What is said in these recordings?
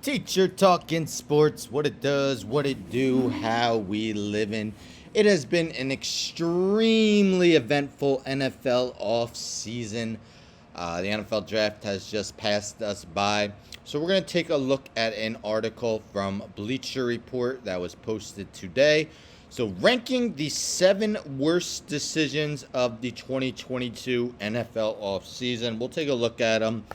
Teacher talking sports, what it does, what it do, how we living. It has been an extremely eventful NFL offseason. The NFL draft has just passed us by. So we're going to take a look at an article from Bleacher Report that was posted today. So ranking the 7 worst decisions of the 2022 NFL offseason. We'll take a look at them.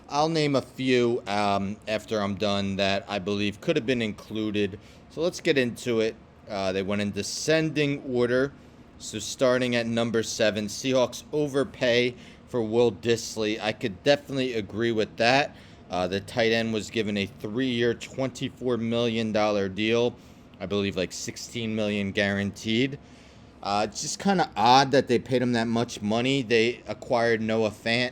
I'll name a few after I'm done that I believe could have been included. So let's get into it. They went in descending order. So starting at number 7, Seahawks overpay for Will Dissly. I could definitely agree with that. The tight end was given a 3-year, $24 million deal. I believe like $16 million guaranteed. It's just kind of odd that they paid him that much money. They acquired Noah Fant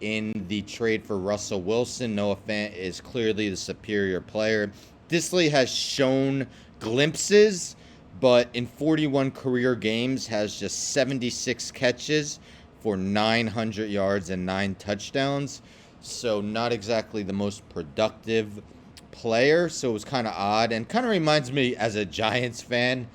in the trade for Russell Wilson. Noah Fant is clearly the superior player. Dissly has shown glimpses, but in 41 career games has just 76 catches for 900 yards and 9 touchdowns. So not exactly the most productive player. So it was kind of odd and kind of reminds me as a Giants fan.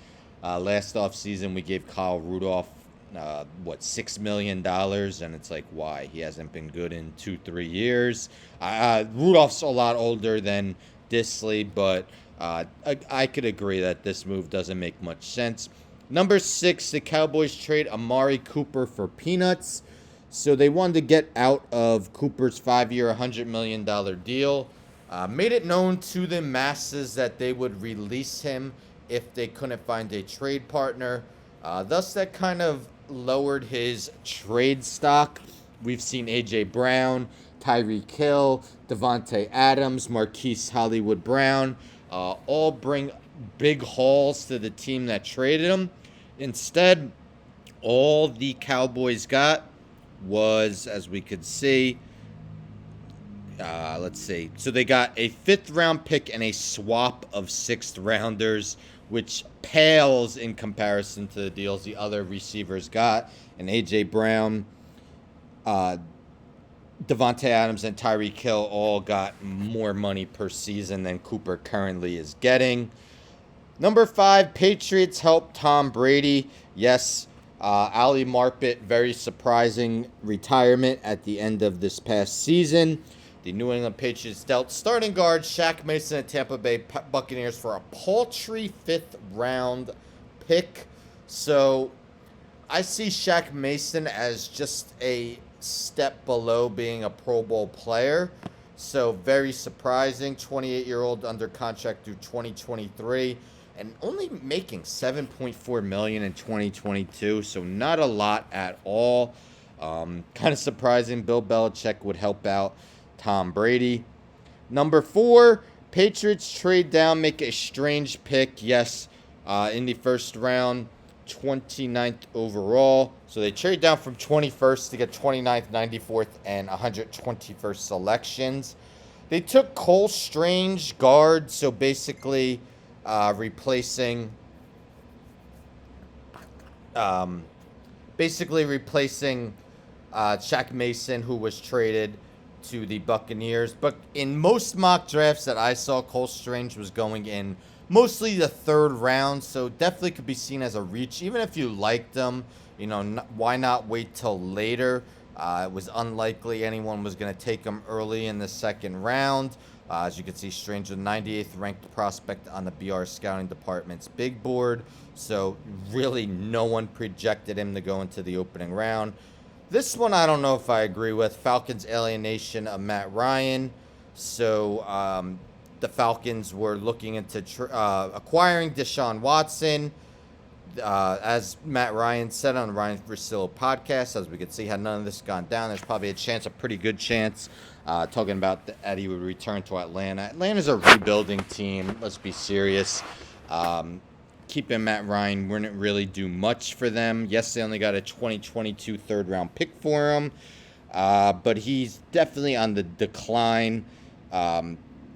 Last offseason, we gave Kyle Rudolph $6 million, and it's like, why? He hasn't been good in 2-3 years. Rudolph's a lot older than Dissly, but I could agree that this move doesn't make much sense. Number 6, the Cowboys trade Amari Cooper for peanuts. So they wanted to get out of Cooper's 5-year, $100 million deal. Made it known to the masses that they would release him if they couldn't find a trade partner. Thus, that kind of lowered his trade stock. We've seen A.J. Brown, Tyreek Hill, Devontae Adams, Marquise Hollywood Brown all bring big hauls to the team that traded him. Instead, all the Cowboys got was, as we could see, let's see. So they got a 5th round pick and a swap of 6th rounders, which pales in comparison to the deals the other receivers got. And A.J. Brown, Devontae Adams, and Tyreek Hill all got more money per season than Cooper currently is getting. Number 5, Patriots help Tom Brady. Yes, Ali Marpet, very surprising retirement at the end of this past season. The New England Patriots dealt starting guard Shaq Mason at Tampa Bay Buccaneers for a paltry 5th round pick. So I see Shaq Mason as just a step below being a Pro Bowl player. So very surprising. 28-year-old under contract through 2023 and only making $7.4 million in 2022. So not a lot at all. Kind of surprising. Bill Belichick would help out Tom Brady. Number 4, Patriots trade down, make a strange pick. Yes, in the first round, 29th overall. So they trade down from 21st to get 29th, 94th, and 121st selections. They took Cole Strange, guard, so basically replacing Shaq Mason, who was traded to the Buccaneers. But in most mock drafts that I saw, Cole Strange was going in mostly the 3rd round, so definitely could be seen as a reach. Even if you liked him, why not wait till later? It was unlikely anyone was going to take him early in the 2nd round. As you can see, Strange was 98th ranked prospect on the BR scouting department's big board, so really no one projected him to go into the opening round. This one I don't know if I agree with. Falcons' alienation of Matt Ryan. So the Falcons were looking into acquiring Deshaun Watson. As Matt Ryan said on the Ryan Russillo podcast, as we could see, had none of this gone down, there's probably a pretty good chance, talking about that he would return to Atlanta. Atlanta's a rebuilding team. Let's be serious. Keeping Matt Ryan wouldn't really do much for them. Yes, they only got a 2022 3rd-round pick for him, but he's definitely on the decline.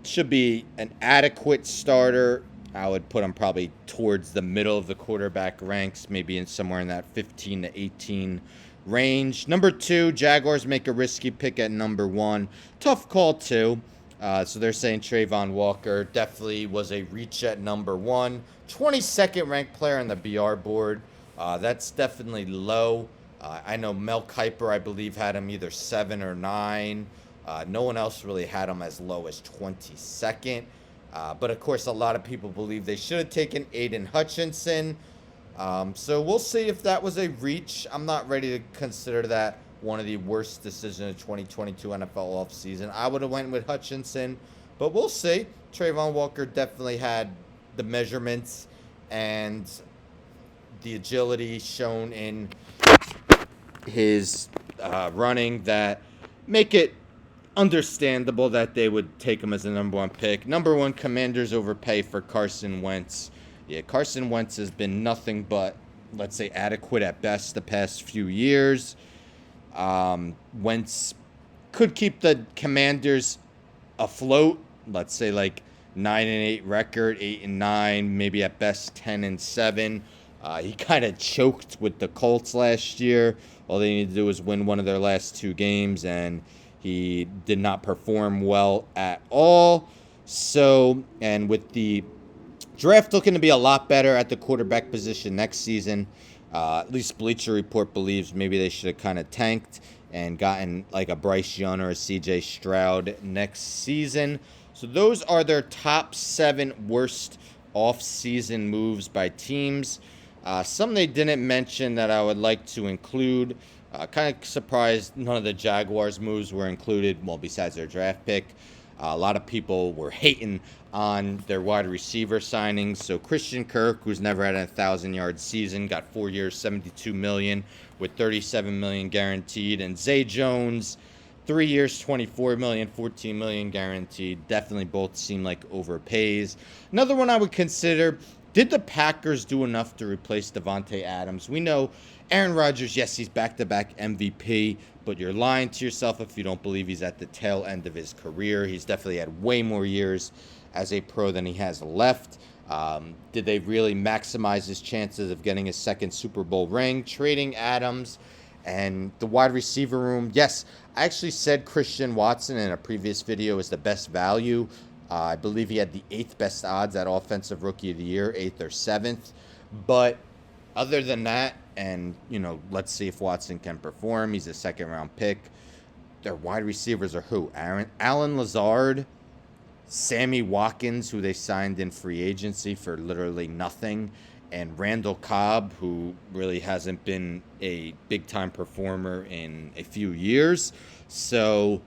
Should be an adequate starter. I would put him probably towards the middle of the quarterback ranks, maybe somewhere in that 15 to 18 range. Number 2, Jaguars make a risky pick at number 1. Tough call, too. So they're saying Trayvon Walker definitely was a reach at number one. 22nd ranked player on the BR board. That's definitely low. I know Mel Kiper, I believe, had him either 7 or 9. No one else really had him as low as 22nd. But of course, a lot of people believe they should have taken Aiden Hutchinson. So we'll see if that was a reach. I'm not ready to consider that one of the worst decisions of 2022 NFL offseason. I would have went with Hutchinson, but we'll see. Trayvon Walker definitely had the measurements and the agility shown in his running that make it understandable that they would take him as the number one pick. Number one, Commanders overpay for Carson Wentz. Yeah, Carson Wentz has been nothing but, let's say, adequate at best the past few years. Wentz could keep the Commanders afloat, let's say like 9-8 record, 8-9, maybe at best 10-7. He kind of choked with the Colts last year. All they needed to do was win one of their last 2 games, and he did not perform well at all. So, and with the draft looking to be a lot better at the quarterback position next season, at least Bleacher Report believes maybe they should have kind of tanked and gotten like a Bryce Young or a C.J. Stroud next season. So those are their top 7 worst off-season moves by teams. Some they didn't mention that I would like to include. Kind of surprised none of the Jaguars' moves were included, well, besides their draft pick. A lot of people were hating on their wide receiver signings. So Christian Kirk, who's never had a 1,000-yard season, got 4 years, $72 million, with $37 million guaranteed. And Zay Jones, 3 years, $24 million, $14 million guaranteed. Definitely both seem like overpays. Another one I would consider, did the Packers do enough to replace Devontae Adams? We know Aaron Rodgers, yes, he's back-to-back MVP, but you're lying to yourself if you don't believe he's at the tail end of his career. He's definitely had way more years as a pro than he has left. Did they really maximize his chances of getting his second Super Bowl ring? Trading Adams and the wide receiver room. Yes, I actually said Christian Watson in a previous video is the best value. I believe he had the 8th best odds at Offensive Rookie of the Year, 8th or 7th. But other than that, and, you know, let's see if Watson can perform. He's a second-round pick. Their wide receivers are who? Allen Lazard, Sammy Watkins, who they signed in free agency for literally nothing, and Randall Cobb, who really hasn't been a big-time performer in a few years. So,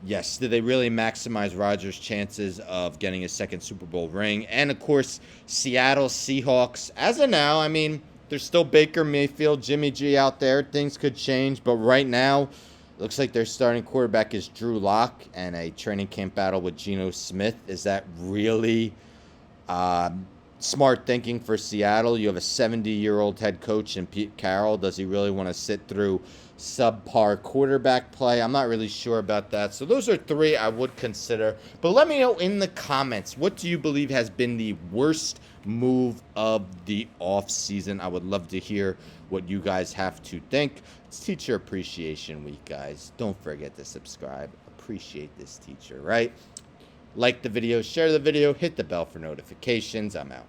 yes, did they really maximize Rodgers' chances of getting his second Super Bowl ring? And, of course, Seattle Seahawks. As of now, I mean, there's still Baker Mayfield, Jimmy G out there. Things could change, but right now, looks like their starting quarterback is Drew Lock and a training camp battle with Geno Smith. Is that really smart thinking for Seattle? You have a 70-year-old head coach in Pete Carroll. Does he really want to sit through subpar quarterback play? I'm not really sure about that. So those are 3 I would consider. But let me know in the comments, what do you believe has been the worst move of the offseason? I would love to hear what you guys have to think. It's Teacher Appreciation Week, guys. Don't forget to subscribe. Appreciate this teacher, right? Like the video, share the video, hit the bell for notifications. I'm out.